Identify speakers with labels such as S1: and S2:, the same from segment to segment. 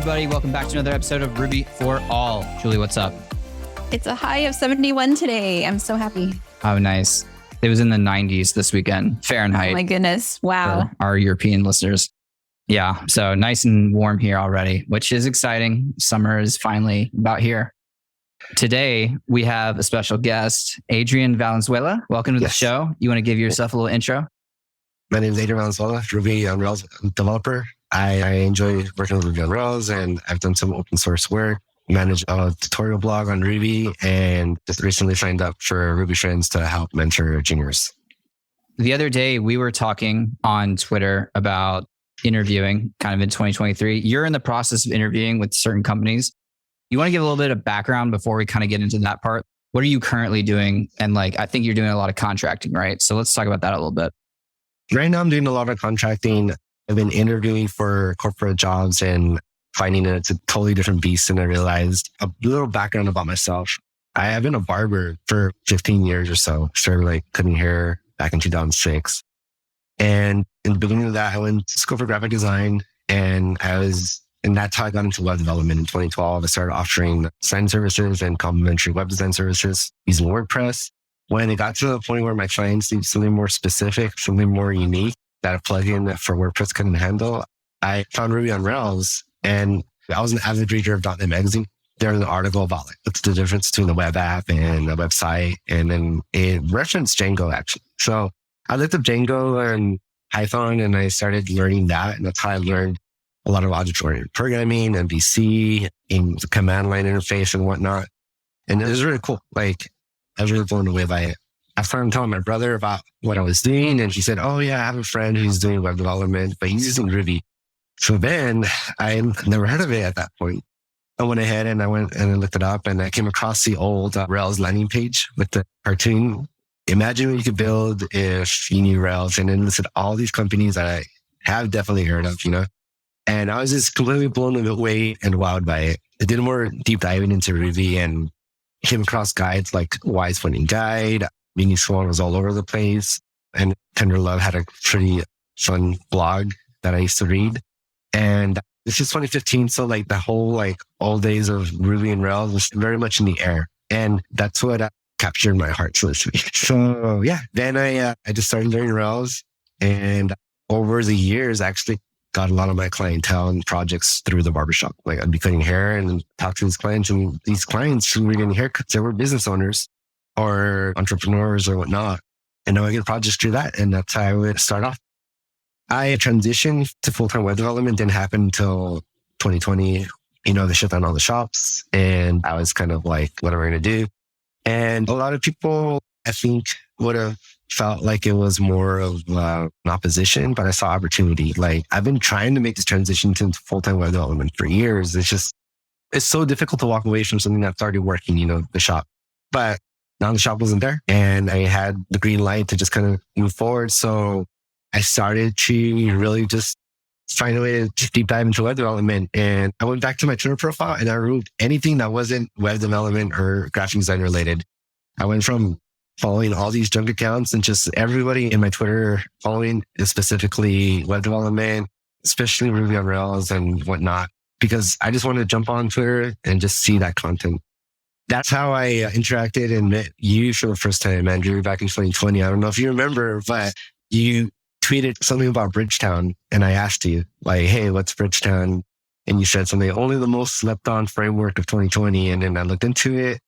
S1: everybody. Welcome back to another episode of Ruby for All. Julie, what's up?
S2: It's a high of 71 today. I'm so happy.
S1: Oh, nice. It was in the 90s this weekend, Fahrenheit.
S2: Oh my goodness. Wow.
S1: For our European listeners. Yeah. So nice and warm here already, which is exciting. Summer is finally about here. Today, we have a special guest, Adrian Valenzuela. Welcome to the show. You want to give yourself a little intro?
S3: My name is Adrian Valenzuela, Ruby on Rails developer. I enjoy working with Ruby on Rails, and I've done some open source work, managed a tutorial blog on Ruby, and just recently signed up for Ruby Friends to help mentor juniors.
S1: The other day, we were talking on Twitter about interviewing kind of in 2023. You're in the process of interviewing with certain companies. You want to give a little bit of background before we kind of get into that part? What are you currently doing? And I think you're doing a lot of contracting, right? So let's talk about that a little bit.
S3: Right now, I'm doing a lot of contracting. I've been interviewing for corporate jobs and finding that it's a totally different beast than I realized. A little background about myself. I have been a barber for 15 years or so. Started cutting hair back in 2006. And in the beginning of that, I went to school for graphic design, and that's how I got into web development in 2012. I started offering design services and complimentary web design services using WordPress. When it got to the point where my clients need something more specific, something more unique that a plugin for WordPress couldn't handle, I found Ruby on Rails, and I was an avid reader of .NET Magazine. There was an article about what's the difference between a web app and a website, and then it referenced Django actually. So I looked up Django and Python, and I started learning that, and that's how I learned a lot of object-oriented programming, MVC, in the command line interface and whatnot. And it was really cool. I was really blown away by it. I started telling my brother about what I was doing, and he said, "Oh yeah, I have a friend who's doing web development, but he's using Ruby." So then I never heard of it at that point. I went ahead and I went and I looked it up, and I came across the old Rails landing page with the cartoon. Imagine what you could build if you knew Rails, and then listed all these companies that I have definitely heard of, And I was just completely blown away and wowed by it. I did more deep diving into Ruby and came across guides like Wise Funding Guide. Mini Swan was all over the place. And Tender Love had a pretty fun blog that I used to read. And this is 2015. So the whole old days of Ruby and Rails was very much in the air. And that's what captured my heart, so to speak. So yeah, then I just started learning Rails. And over the years, actually got a lot of my clientele and projects through the barbershop. I'd be cutting hair and talk to these clients, and these clients who were getting haircuts, they were business owners or entrepreneurs or whatnot. And now I get projects through that. And that's how I would start off. I transitioned to full-time web development. Didn't happen until 2020. They shut down all the shops, and I was kind of what am I going to do? And a lot of people, I think, would have felt like it was more of an opposition, but I saw opportunity. I've been trying to make this transition to full-time web development for years. It's so difficult to walk away from something that's already working, the shop. But now the shop wasn't there, and I had the green light to just kind of move forward. So I started to really just find a way to deep dive into web development. And I went back to my Twitter profile and I removed anything that wasn't web development or graphic design related. I went from following all these junk accounts and just everybody in my Twitter following is specifically web development, especially Ruby on Rails and whatnot, because I just wanted to jump on Twitter and just see that content. That's how I interacted and met you for the first time, Andrew, back in 2020. I don't know if you remember, but you tweeted something about Bridgetown, and I asked you, hey, what's Bridgetown? And you said something, only the most slept on framework of 2020. And then I looked into it,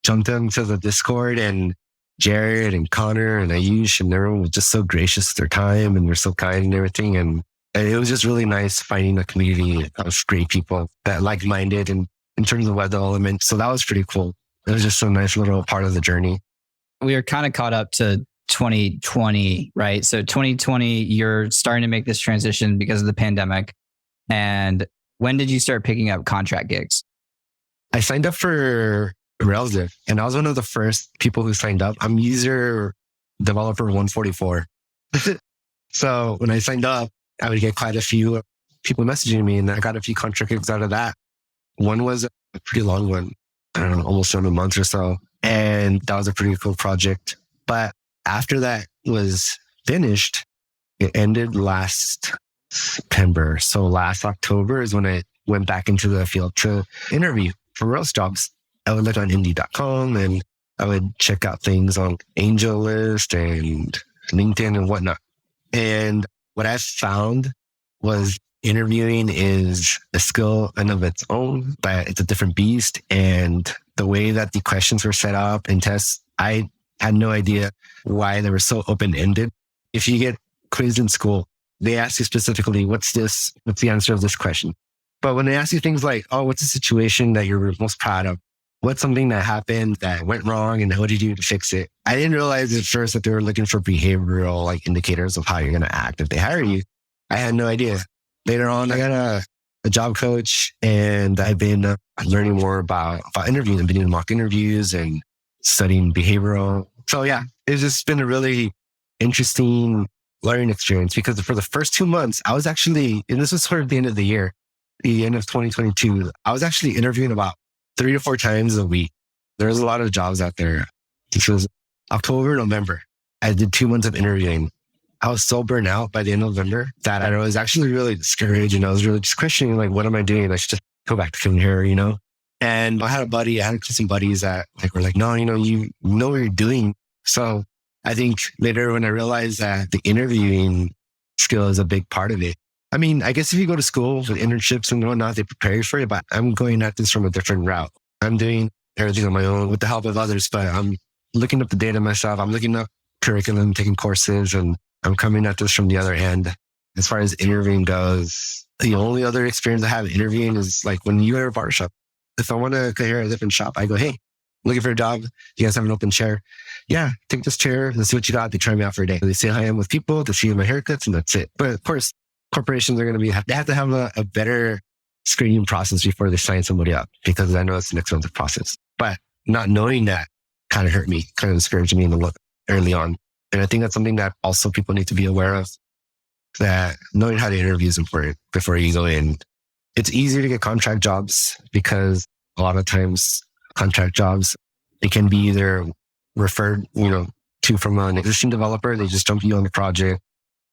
S3: jumped into the Discord, and Jared and Connor and Ayush and everyone was just so gracious with their time, and they're so kind and everything. And it was just really nice finding a community of great people that like-minded and in terms of web development. So that was pretty cool. It was just a nice little part of the journey.
S1: We were kind of caught up to 2020, right? So 2020, you're starting to make this transition because of the pandemic. And when did you start picking up contract gigs?
S3: I signed up for RailsDevs, and I was one of the first people who signed up. I'm user developer 144. So when I signed up, I would get quite a few people messaging me, and I got a few contract gigs out of that. One was a pretty long one, I don't know, almost 7 months or so. And that was a pretty cool project. But after that was finished, it ended last September. So last October is when I went back into the field to interview for Rails jobs. I would look on Indeed.com and I would check out things on AngelList and LinkedIn and whatnot. And what I found was interviewing is a skill in of its own, but it's a different beast. And the way that the questions were set up and tests, I had no idea why they were so open-ended. If you get quizzed in school, they ask you specifically, what's the answer of this question? But when they ask you things like, oh, what's the situation that you're most proud of? What's something that happened that went wrong and what did you do to fix it? I didn't realize at first that they were looking for behavioral indicators of how you're going to act if they hire you. I had no idea. Later on, I got a job coach and I've been learning more about interviewing. I've been doing mock interviews and studying behavioral. So yeah, it's just been a really interesting learning experience because for the first 2 months, I was actually, and this was sort of the end of the year, the end of 2022, I was actually interviewing about 3 to 4 times a week. There's a lot of jobs out there. This was October, November. I did 2 months of interviewing. I was so burnt out by the end of November that I was actually really discouraged and I was really just questioning, what am I doing? I should just go back to coming here, And I had some buddies that were like, no, you know what you're doing. So I think later when I realized that the interviewing skill is a big part of it. I mean, I guess if you go to school with internships and whatnot, they prepare you for it, but I'm going at this from a different route. I'm doing everything on my own with the help of others, but I'm looking up the data myself. I'm looking up curriculum, taking courses, and I'm coming at this from the other end. As far as interviewing goes, the only other experience I have interviewing is when you go to a barbershop. If I want to go here at a different shop, I go, hey, looking for a job. You guys have an open chair? Yeah, take this chair. Let's see what you got. They try me out for a day. They see how I am with people. They see my haircuts and that's it. But of course, corporations are going to they have to have a better screening process before they sign somebody up because I know it's an expensive process. But not knowing that kind of hurt me, kind of discouraged me in the look early on. And I think that's something that also people need to be aware of, that knowing how to interview is important before you go in. It's easier to get contract jobs because a lot of times contract jobs, they can be either referred, to from an existing developer. They just jump you on the project,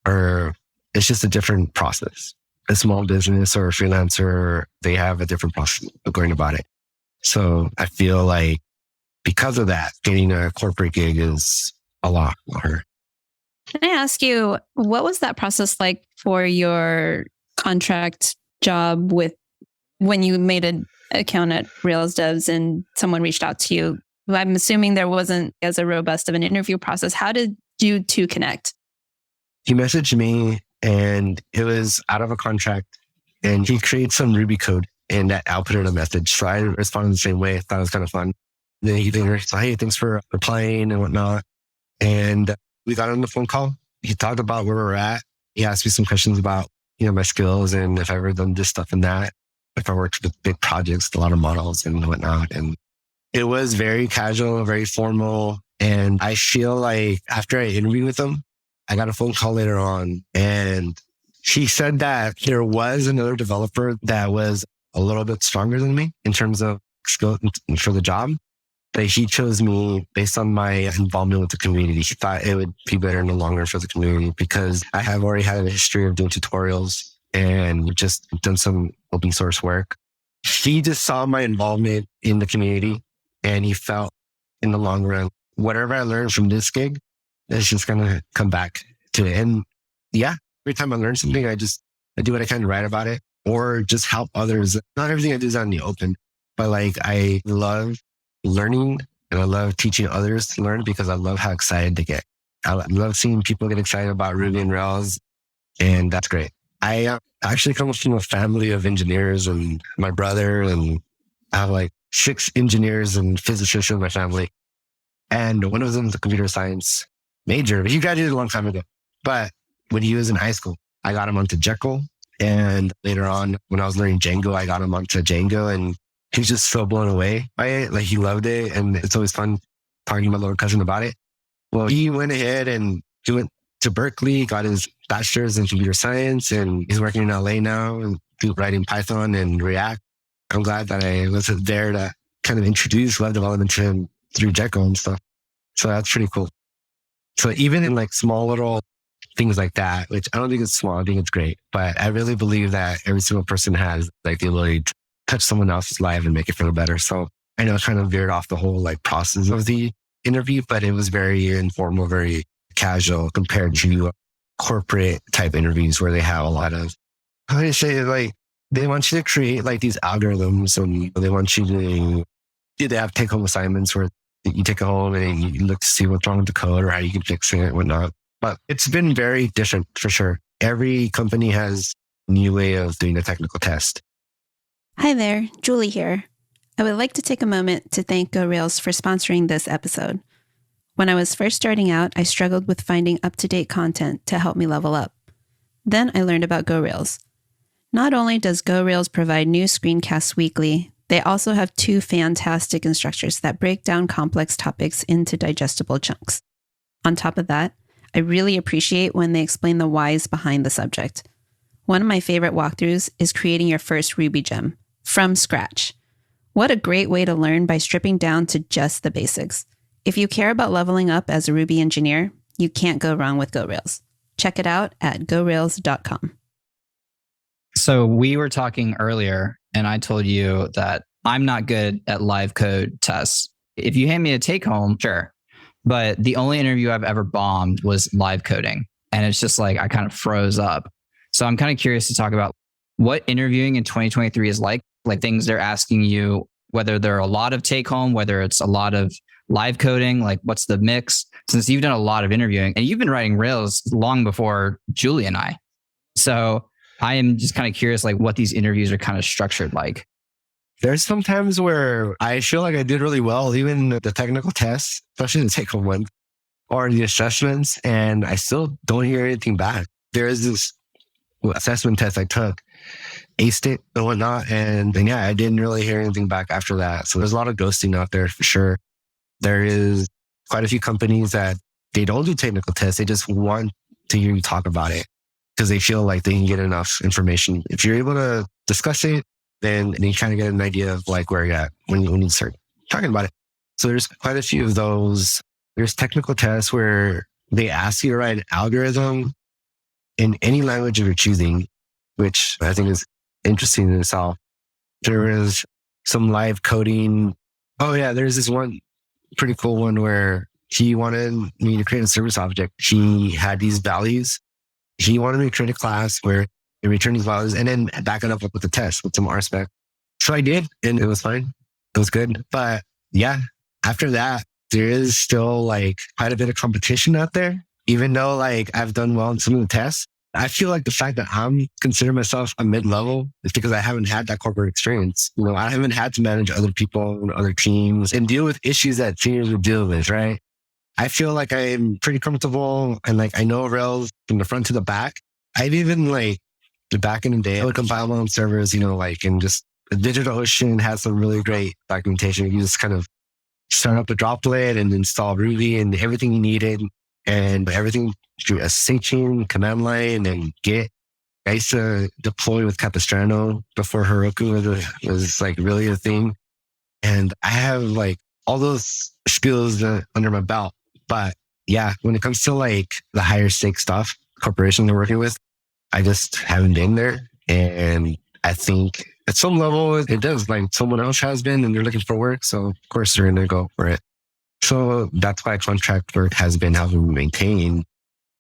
S3: or it's just a different process. A small business or a freelancer, they have a different process of going about it. So I feel like because of that, getting a corporate gig is a lot harder.
S2: Can I ask you, what was that process like for your contract job when you made an account at RailsDevs and someone reached out to you? I'm assuming there wasn't as a robust of an interview process. How did you two connect?
S3: He messaged me and it was out of a contract and he created some Ruby code and that outputted a message. So I responded the same way. I thought it was kind of fun. Then he said, hey, thanks for replying and whatnot. And we got on the phone call. He talked about where we're at. He asked me some questions about, my skills and if I've ever done this stuff and that. If I worked with big projects, a lot of models and whatnot. And it was very casual, very formal. And I feel like after I interviewed with him, I got a phone call later on and he said that there was another developer that was a little bit stronger than me in terms of skill for the job. But he chose me based on my involvement with the community. He thought it would be better in the long run for the community because I have already had a history of doing tutorials and just done some open source work. He just saw my involvement in the community and he felt in the long run, whatever I learned from this gig, it's just going to come back to it. And yeah, every time I learn something, I do what I can to write about it or just help others. Not everything I do is out in the open, but I love learning and I love teaching others to learn because I love how excited they get. I love seeing people get excited about Ruby and Rails, and that's great. I actually come from a family of engineers and my brother, and I have 6 engineers and physicists in my family. And one of them is a computer science major, but he graduated a long time ago. But when he was in high school, I got him onto Jekyll. And later on, when I was learning Django, I got him onto Django and he was just so blown away by it. He loved it. And it's always fun talking to my little cousin about it. Well, he went ahead and he went to Berkeley, got his bachelor's in computer science, and he's working in LA now and writing Python and React. I'm glad that I was there to kind of introduce web development to him through Jekyll and stuff. So that's pretty cool. So even in small little things like that, which I don't think it's small. I think it's great. But I really believe that every single person has like the ability to touch someone else's life and make it feel better. So I know I kind of veered off the whole like process of the interview, but it was very informal, very casual compared to corporate type interviews where they have a lot of, how do you say it? Like they want you to create like these algorithms and they want you to, they have take home assignments where you take it home and you look to see what's wrong with the code or how you can fix it and whatnot. But it's been very different for sure. Every company has a new way of doing a technical test.
S2: Hi there, Julie here. I would like to take a moment to thank GoRails for sponsoring this episode. When I was first starting out, I struggled with finding up-to-date content to help me level up. Then I learned about GoRails. Not only does GoRails provide new screencasts weekly, they also have 2 fantastic instructors that break down complex topics into digestible chunks. On top of that, I really appreciate when they explain the whys behind the subject. One of my favorite walkthroughs is creating your first Ruby gem from scratch. What a great way to learn by stripping down to just the basics. If you care about leveling up as a Ruby engineer, you can't go wrong with GoRails. Check it out at gorails.com.
S1: So we were talking earlier and I told you that I'm not good at live code tests. If you hand me a take home, sure. But the only interview I've ever bombed was live coding. And it's just like, I kind of froze up. So I'm kind of curious to talk about what interviewing in 2023 is like things they're asking you, whether there are a lot of take home, whether it's a lot of live coding, like what's the mix? Since you've done a lot of interviewing and you've been writing Rails long before Julie and I. So I am just kind of curious, like what these interviews are kind of structured like.
S3: There's some times where I feel like I did really well, even the technical tests, especially the take home one or the assessments, and I still don't hear anything back. There is this assessment test I took, aced it and whatnot. And then, yeah, I didn't really hear anything back after that. So there's a lot of ghosting out there for sure. There is quite a few companies that they don't do technical tests. They just want to hear you talk about it because they feel like they can get enough information. If you're able to discuss it, then you kind of get an idea of like where you're at when you start talking about it. So there's quite a few of those. There's technical tests where they ask you to write an algorithm in any language of your choosing, which I think is interesting in itself. There is some live coding. Oh yeah, there's this one pretty cool one where he wanted me to create a service object. He had these values. He wanted me to create a class where they return these values and then back it up with a test with some RSpec. So I did, and it was fine. It was good. But yeah, after that, there is still like quite a bit of competition out there. Even though like I've done well in some of the tests, I feel like the fact that I'm considering myself a mid-level is because I haven't had that corporate experience. You know, I haven't had to manage other people and other teams and deal with issues that seniors would deal with, right? I feel like I'm pretty comfortable and like I know Rails from the front to the back. I've even like back in the day, I would compile my own servers, you know, like and just DigitalOcean has some really great documentation. You just kind of start up a droplet and install Ruby and everything you needed. And everything through SSHing, command line, and Git. I used to deploy with Capistrano before Heroku was like really a thing. And I have like all those skills under my belt. But yeah, when it comes to like the higher stake stuff, corporations we're working with, I just haven't been there. And I think at some level it does, like someone else has been and they're looking for work. So of course they're going to go for it. So that's why contract work has been helping me maintain.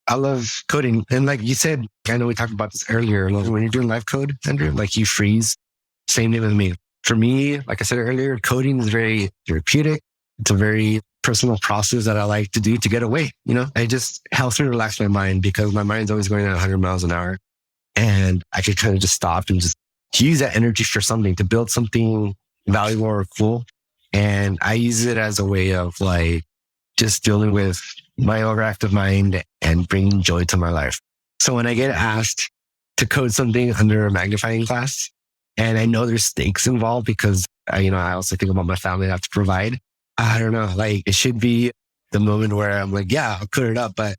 S3: I love coding. And like you said, I know we talked about this earlier. Like when you're doing live code, Andrew, like you freeze. Same thing with me. For me, like I said earlier, coding is very therapeutic. It's a very personal process that I like to do to get away. You know, I just helps me relax my mind because my mind's always going at 100 miles an hour. And I could kind of just stop and just use that energy for something to build something valuable or cool. And I use it as a way of like just dealing with my overactive mind and bringing joy to my life. So when I get asked to code something under a magnifying glass, and I know there's stakes involved because I also think about my family I have to provide. I don't know, like it should be the moment where I'm like, yeah, I'll code it up. But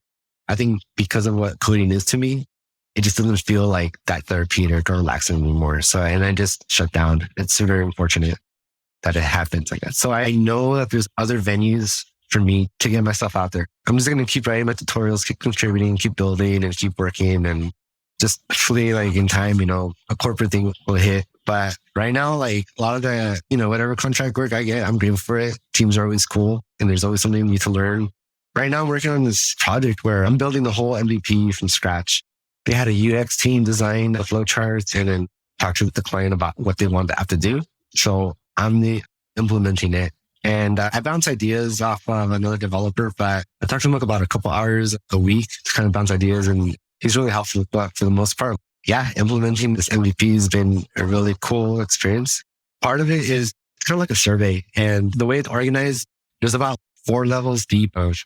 S3: I think because of what coding is to me, it just doesn't feel like that therapeutic or relaxing anymore. So, and I just shut down. It's very unfortunate that it happens like that. So I know that there's other venues for me to get myself out there. I'm just going to keep writing my tutorials, keep contributing, keep building and keep working. And just hopefully like in time, a corporate thing will hit. But right now, like a lot of the, whatever contract work I get, I'm grateful for it. Teams are always cool and there's always something new to learn. Right now, I'm working on this project where I'm building the whole MVP from scratch. They had a UX team design the flowcharts and then talk to the client about what they want to have to do. So I'm implementing it. And I bounce ideas off of another developer, but I talk to him about a couple hours a week to kind of bounce ideas. And he's really helpful. But for the most part, implementing this MVP has been a really cool experience. Part of it is kind of like a survey. And the way it's organized, there's about 4 levels deep of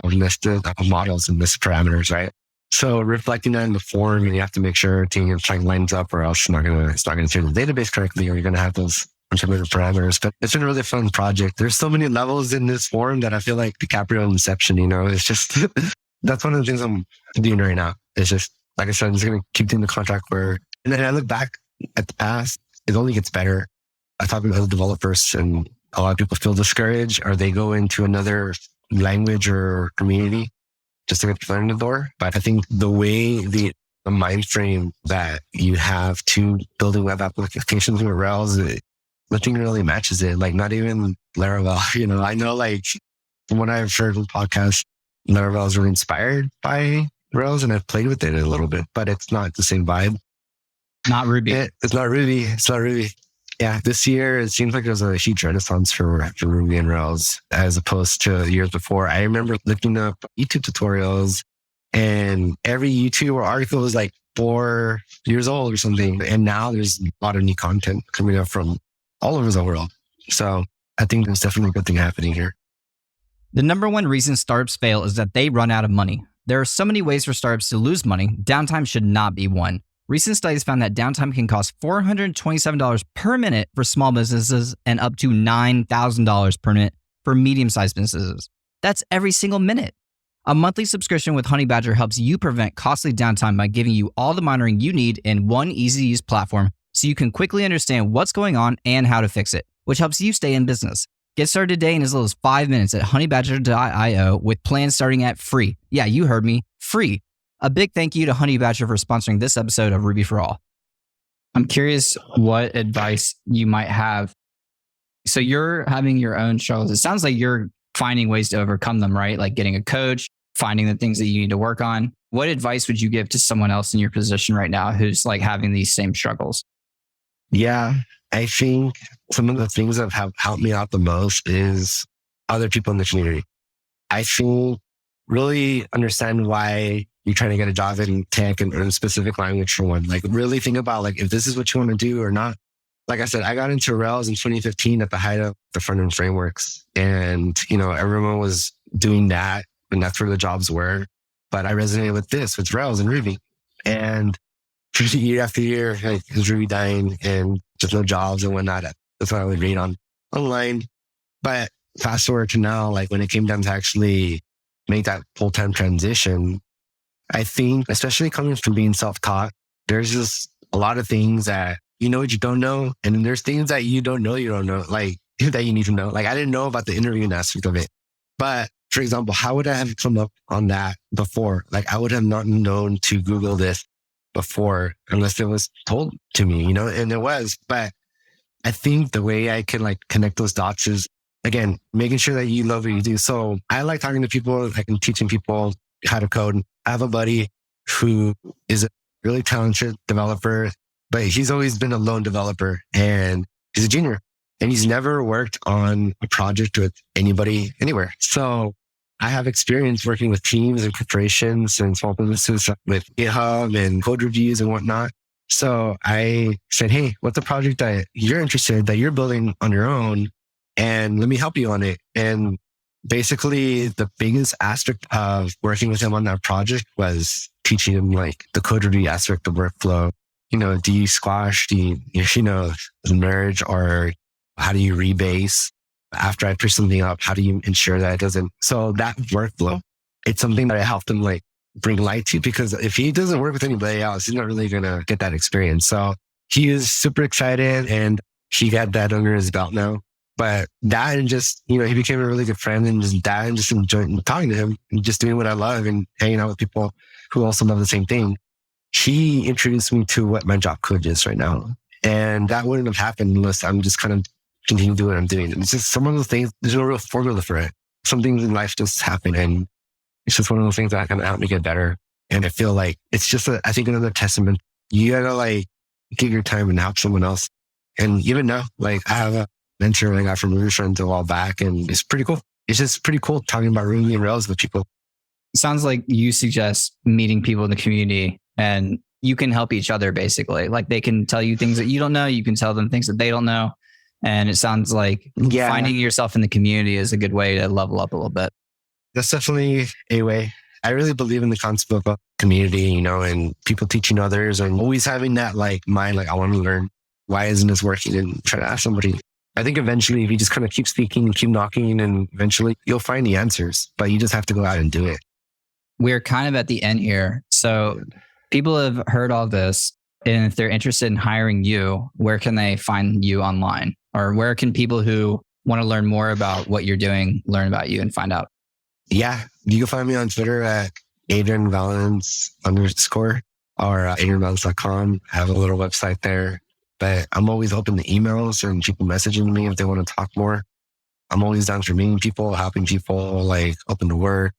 S3: nested models and list parameters, right? So reflecting that in the form, and you have to make sure everything lines up, or else it's not going to turn the database correctly, or you're going to have those intermittent parameters. But it's been a really fun project. There's so many levels in this form that I feel like DiCaprio in Inception. It's just that's one of the things I'm doing right now. It's just like I said, I'm just going to keep doing the contract work. And then I look back at the past, it only gets better. I talk with other developers, and a lot of people feel discouraged, or they go into another language or community just to get the foot in the door. But I think the way the mind frame that you have to building web applications with Rails, nothing really matches it. Like not even Laravel. I know like from what I've heard on podcasts, Laravel is really inspired by Rails, and I've played with it a little bit, but it's not the same vibe.
S1: Not Ruby.
S3: It's not Ruby. It's not Ruby. Yeah, this year it seems like there's a huge renaissance for Ruby and Rails as opposed to years before. I remember looking up YouTube tutorials, and every YouTube or article was like 4 years old or something. And now there's a lot of new content coming up from all over the world. So I think there's definitely a good thing happening here.
S1: The number one reason startups fail is that they run out of money. There are so many ways for startups to lose money. Downtime should not be one. Recent studies found that downtime can cost $427 per minute for small businesses and up to $9,000 per minute for medium-sized businesses. That's every single minute. A monthly subscription with Honey Badger helps you prevent costly downtime by giving you all the monitoring you need in one easy-to-use platform so you can quickly understand what's going on and how to fix it, which helps you stay in business. Get started today in as little as 5 minutes at honeybadger.io with plans starting at free. Yeah, you heard me, free. A big thank you to Honey Badger for sponsoring this episode of Ruby for All. I'm curious what advice you might have. So you're having your own struggles. It sounds like you're finding ways to overcome them, right? Like getting a coach, finding the things that you need to work on. What advice would you give to someone else in your position right now who's like having these same struggles?
S3: Yeah, I think some of the things that have helped me out the most is other people in the community. I think really understand why you're trying to get a job in tech and learn a specific language for one. Like really think about like if this is what you want to do or not. Like I said, I got into Rails in 2015 at the height of the front-end frameworks. And, everyone was doing that and that's where the jobs were. But I resonated with Rails and Ruby. And year after year, like, is Ruby dying and just no jobs and whatnot. That's what I would read online. But fast forward to now, like when it came down to actually make that full-time transition, I think, especially coming from being self-taught, there's just a lot of things that you know what you don't know. And then there's things that you don't know, like that you need to know. Like I didn't know about the interviewing aspect of it. But for example, how would I have come up on that before? Like I would have not known to Google this before unless it was told to me, and it was. But I think the way I can like connect those dots is, again, making sure that you love what you do. So I like talking to people, like and teaching people how to code. I have a buddy who is a really talented developer, but he's always been a lone developer and he's a junior and he's never worked on a project with anybody anywhere. So I have experience working with teams and corporations and small businesses with GitHub and code reviews and whatnot. So I said, hey, what's a project that you're interested in, that you're building on your own? And let me help you on it. And basically the biggest aspect of working with him on that project was teaching him like the code review aspect of workflow. Do you squash, the merge, or how do you rebase? After I push something up, how do you ensure that it doesn't? So that workflow, it's something that I helped him like bring light to, because if he doesn't work with anybody else, he's not really going to get that experience. So he is super excited and he got that under his belt now. But that and just, he became a really good friend, and just that and just enjoying talking to him and just doing what I love and hanging out with people who also love the same thing. He introduced me to what my job code is right now. And that wouldn't have happened unless I'm just kind of continuing to do what I'm doing. And it's just some of those things, there's no real formula for it. Some things in life just happen, and it's just one of those things that kind of helped me get better. And I feel like it's just, I think, another testament. You gotta like give your time and help someone else. And even now, like I have a mentor I got from Ruby Friends a while back, and it's pretty cool. It's just pretty cool talking about Ruby and Rails with people.
S1: It sounds like you suggest meeting people in the community and you can help each other basically. Like they can tell you things that you don't know. You can tell them things that they don't know. And it sounds like finding yourself in the community is a good way to level up a little bit.
S3: That's definitely a way. I really believe in the concept of a community, and people teaching others, and always having that like mind, like I want to learn. Why isn't this working? And try to ask somebody. I think eventually if you just kind of keep speaking and keep knocking, and eventually you'll find the answers, but you just have to go out and do it.
S1: We're kind of at the end here. So people have heard all this, and if they're interested in hiring you, where can they find you online? Or where can people who want to learn more about what you're doing, learn about you and find out?
S3: Yeah, you can find me on Twitter at AdrianValens_ or AdrianValens.com. I have a little website there, but I'm always open to emails and people messaging me if they want to talk more. I'm always down for meeting people, helping people, like open to work.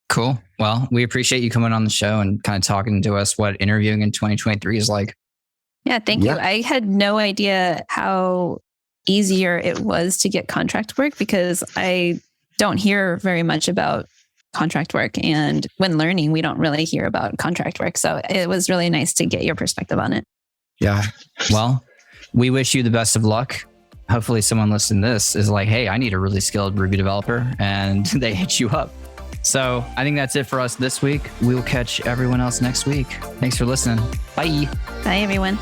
S1: Cool. Well, we appreciate you coming on the show and kind of talking to us what interviewing in 2023 is like.
S2: Yeah, thank you. I had no idea how easier it was to get contract work because I don't hear very much about contract work. And when learning, we don't really hear about contract work. So it was really nice to get your perspective on it.
S3: Yeah.
S1: Well, we wish you the best of luck. Hopefully someone listening to this is like, hey, I need a really skilled Ruby developer, and they hit you up. So I think that's it for us this week. We will catch everyone else next week. Thanks for listening. Bye.
S2: Bye, everyone.